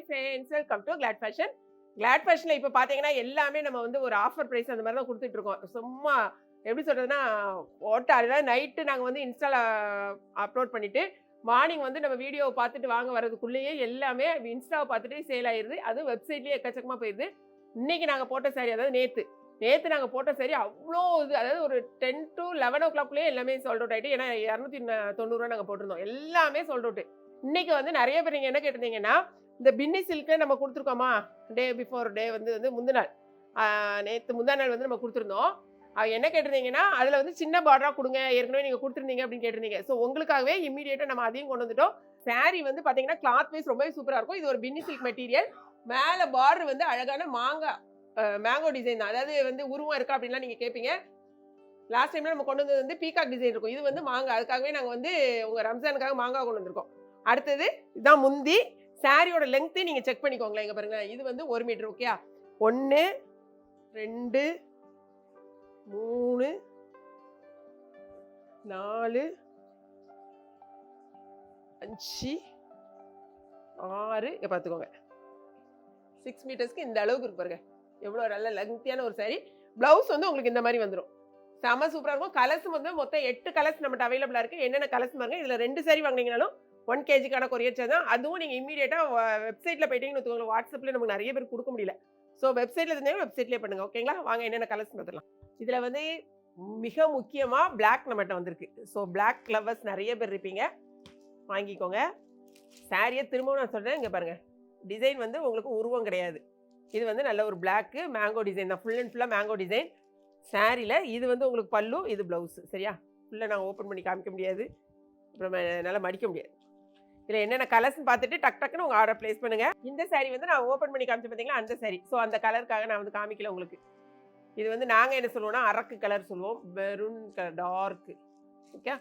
Friends, welcome to glad fashion. Glad ஃபேஷன்ல இப்போ பார்த்தீங்கன்னா எல்லாமே நம்ம வந்து ஒரு ஆஃபர் பிரைஸ் அந்த மாதிரி தான் கொடுத்துட்டு இருக்கோம். சும்மா எப்படி சொல்றதுன்னா, போட்ட அதாவது நைட்டு நாங்கள் வந்து இன்ஸ்டால அப்லோட் பண்ணிட்டு மார்னிங் வந்து நம்ம வீடியோவை பார்த்துட்டு வாங்க வரதுக்குள்ளேயே எல்லாமே இன்ஸ்டாவை பார்த்துட்டு சேல் ஆயிடுது. அதுவும் வெப்சைட்லேயே எக்கச்சக்கமாக போயிடுது. இன்னைக்கு நாங்கள் போட்ட சாரி, அதாவது நேற்று நாங்கள் போட்ட சாரி அவ்வளோ இது, அதாவது ஒரு 10 to 11 o'clockலேயே எல்லாமே சோல்ட் அவுட் ஆகிட்டு. ஏன்னா 290 நாங்கள் போட்டிருந்தோம், எல்லாமே சோல்ட் அவுட். இன்னைக்கு வந்து நிறைய பேர் நீங்கள் என்ன கேட்டிருந்தீங்கன்னா, இந்த பின்னி சில்க்கு நம்ம கொடுத்துருக்கோமா, டே பிஃபோர் டே வந்து முந்தின நாள், நேற்று முந்தா நாள் வந்து நம்ம கொடுத்துருந்தோம். என்ன கேட்டிருந்தீங்கன்னா, அதில் வந்து சின்ன பார்டராக கொடுங்க, ஏற்கனவே நீங்கள் கொடுத்துருந்தீங்க அப்படின்னு கேட்டிருந்தீங்க. ஸோ உங்களுக்காகவே இம்மீடியட்டாக நம்ம அதையும் கொண்டு வந்துட்டோம். சாரீ வந்து பார்த்தீங்கன்னா கிளாத் வைஸ் ரொம்பவே சூப்பராக இருக்கும். இது ஒரு பின்னி சில்க் மெட்டீரியல். மேலே பார்டர் வந்து அழகான மேங்கோ டிசைன் தான். அதாவது வந்து உருவம் இருக்கா அப்படின்லாம் நீங்கள் கேட்பீங்க. லாஸ்ட் டைம்ல நம்ம கொண்டு வந்தது வந்து பீகாக் டிசைன் இருக்கும். இது வந்து மாங்காய். அதுக்காகவே நாங்கள் வந்து உங்கள் ரம்ஜானுக்காக மாங்காய் கொண்டு வந்திருக்கோம். அடுத்தது இதுதான் முந்தி. சாரியோட லெங்க்த்து நீங்கள் செக் பண்ணிக்கோங்களேன். இங்கே பாருங்க, இது வந்து 1 மீட்டர். ஓகே, 1 2 3 4 5 6 இங்கே பார்த்துக்கோங்க, 6 மீட்டர்ஸ்க்கு இந்த அளவுக்கு இருக்கு பாருங்க. எவ்வளோ நல்ல லெங்க்த்தியான ஒரு சாரி. ப்ளவுஸ் வந்து உங்களுக்கு இந்த மாதிரி வந்துடும். செம சூப்பராக இருக்கும். கலர்ஸ் வந்து மொத்தம் 8 கலர்ஸ் நம்மகிட்ட அவைலபிளாக இருக்குது. என்னென்ன கலர்ஸ் பாருங்க. இதில் 2 சாரி வாங்கினீங்கனாலும் 1 kgக்கான கொரியர் சார்ஜ் தான். அதுவும் நீங்கள் இம்மீடியட்டாக வெப்சைட்டில் போயிட்டீங்கன்னு வச்சுக்கோங்க. வாட்ஸ்அப்பில் நமக்கு நிறைய பேர் கொடுக்க முடியல. ஸோ வெப்சைட்டில் இருந்தீங்கன்னா வெப்சைட்லேயே பண்ணுங்கள். ஓகேங்களா? வாங்க என்னென்ன கலர்ஸ் பார்த்துக்கலாம். இதில் வந்து மிக முக்கியமாக பிளாக் நம்மகிட்ட வந்திருக்கு. ஸோ பிளாக் லவ்வர்ஸ் நிறைய பேர் இருப்பீங்க, வாங்கிக்கோங்க. சாரியை திரும்பவும் நான் சொல்கிறேன், இங்கே பாருங்கள். டிசைன் வந்து உங்களுக்கு உருவம் கிடையாது. இது வந்து நல்ல ஒரு பிளாக்கு மேங்கோ டிசைன் தான். ஃபுல் அண்ட் ஃபுல்லாக மேங்கோ டிசைன் சாரியில். இது வந்து உங்களுக்கு பல்லு, இது ப்ளவுஸு. சரியா? ஃபுல்லாக நாங்கள் ஓப்பன் பண்ணி காமிக்க முடியாது, அப்புறம் என்னால் மடிக்க முடியாது. இதில் என்னென்ன கலர்ஸ்ன்னு பார்த்துட்டு டக்குன்னு உங்கள் ஆர்டர் ப்ளேஸ் பண்ணுங்கள். இந்த சாரி வந்து நான் ஓப்பன் பண்ணி காமிச்சு பார்த்தீங்களா, அந்த சாரி. ஸோ அந்த கலருக்காக நான் வந்து காமிக்கல உங்களுக்கு. இது வந்து நாங்கள் என்ன சொல்லுவோம்னா அரக்கு கலர் சொல்லுவோம், maroon colour torque. Okay,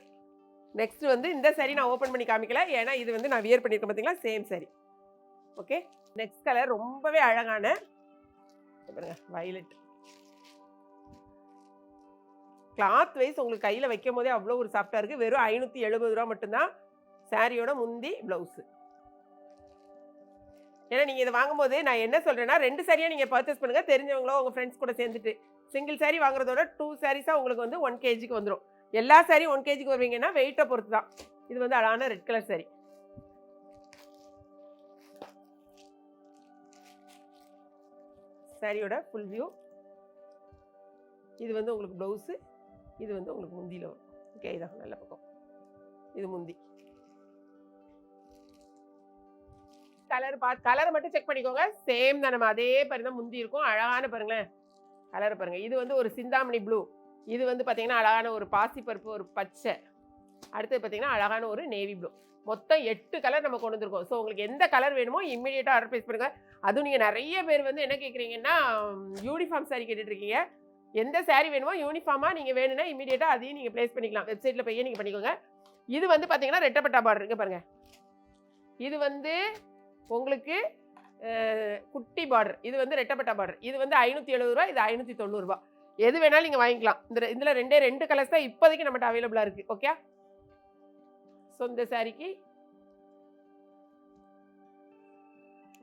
next வந்து இந்த சாரி நான் ஓப்பன் பண்ணி காமிக்கல, ஏன்னா இது வந்து நான் வியர் பண்ணியிருக்கேன் பார்த்தீங்களா, same sorry. Okay, next colour ரொம்பவே அழகான வயலட். கிளாத் வைஸ் உங்களுக்கு கையில் வைக்கும் போதே அவ்வளோ ஒரு சாஃப்டாக இருக்குது. வெறும் 570 ரூபா மட்டும்தான் சாரியோட முந்தி ப்ளவுஸு. ஏன்னா நீங்கள் இதை வாங்கும்போது நான் என்ன சொல்கிறேன்னா, 2 சாரியாக நீங்கள் பர்ச்சேஸ் பண்ணுங்கள். தெரிஞ்சவங்களோ உங்கள் ஃப்ரெண்ட்ஸ் கூட சேர்ந்துட்டு சிங்கிள் சாரி வாங்குறதோட 2 சாரீஸாக உங்களுக்கு வந்து 1 kgக்கு வந்துடும். எல்லா சாரியும் 1 kgக்கு வருவீங்கன்னா வெயிட்டை பொறுத்து தான். இது வந்து அழகான ரெட் கலர் சாரி. சாரியோட ஃபுல் வியூ. இது வந்து உங்களுக்கு ப்ளவுஸு, இது வந்து உங்களுக்கு முந்தியில் வரும். ஓகே, இதான் நல்ல பக்கம். இது முந்தி. கலர் மட்டும் செக் பண்ணிக்கோங்க. சேம் தான், நம்ம அதே மாதிரி தான் முந்தி இருக்கும். அழகான பாருங்களேன் கலர் பாருங்கள். இது வந்து ஒரு சிந்தாமணி ப்ளூ. இது வந்து பார்த்தீங்கன்னா அழகான ஒரு பாசிப்பருப்பு, ஒரு பச்சை. அடுத்தது பார்த்தீங்கன்னா அழகான ஒரு நேவி ப்ளூ. மொத்தம் 8 கலர் நம்ம கொண்டு வந்திருக்கோம். ஸோ உங்களுக்கு எந்த கலர் வேணுமோ இம்மீடியட்டாக ஆர்டர் ப்ளேஸ் பண்ணுங்கள். அதுவும் நீங்கள் நிறைய பேர் வந்து என்ன கேட்குறீங்கன்னா, யூனிஃபார்ம் சாரி கேட்டுட்ருக்கீங்க. எந்த சாரி வேணுமோ யூனிஃபார்மாக நீங்கள் வேணும்னா இம்மீடியட்டாக அதையும் நீங்கள் ப்ளேஸ் பண்ணிக்கலாம். வெப்சைட்டில் போய் நீங்கள் பண்ணிக்கோங்க. இது வந்து பார்த்தீங்கன்னா ரெட்டப்பட்டா பார்டர் இருக்கு பாருங்கள். இது வந்து உங்களுக்கு குட்டி பார்டர். இது வந்து ரெட்டப்பட்டா பார்டர். இது வந்து 570 ரூபா, இது 590 ரூபா. எது வேணாலும் நீங்கள் வாங்கிக்கலாம். இதில் 2 கலர்ஸ் தான் இப்போதைக்கு நம்மகிட்ட அவைலபிளாக இருக்குது. ஓகே, ஸோ இந்த சாரிக்கு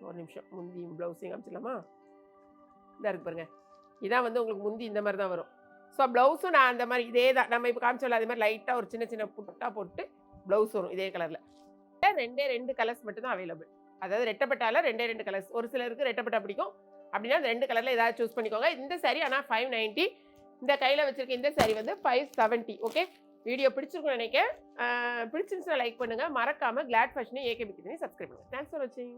ஒரு நிமிஷம் முந்தி ப்ளவுஸையும் காமிச்சிடலாமா? இதாக இருக்கு பாருங்கள். இதான் வந்து உங்களுக்கு முந்தி இந்த மாதிரி தான் வரும். ஸோ ப்ளவுஸும் நான் அந்த மாதிரி இதே தான் நம்ம இப்போ காமிச்சோம்ல, அதே மாதிரி லைட்டாக ஒரு சின்ன புட்டா போட்டு ப்ளவுஸ் வரும் இதே கலரில். 2 கலர்ஸ் மட்டும் தான் அவைலபிள். அதாவது ரெட்டப்பட்டால 2 கலர்ஸ். ஒரு சிலருக்கு ரெட்டப்பட்டா பிடிக்கும் அப்படின்னா 2 கலரில் ஏதாவது சூஸ் பண்ணிக்கோங்க. இந்த சாரி ஆனால் 590. இந்த கையில் வச்சுருக்க இந்த சாரி வந்து 570. ஓகே, வீடியோ பிடிச்சிருக்கும்னு நினைக்கிறேன். பிடிச்சிருந்துச்சுன்னா லைக் பண்ணுங்கள். மறக்காமல் கிளாட் ஃபேஷனை ஏகே பிக்னி சப்ஸ்கிரைப் பண்ணுங்கள். தேங்க்ஸ் ஃபார் வாட்சிங்.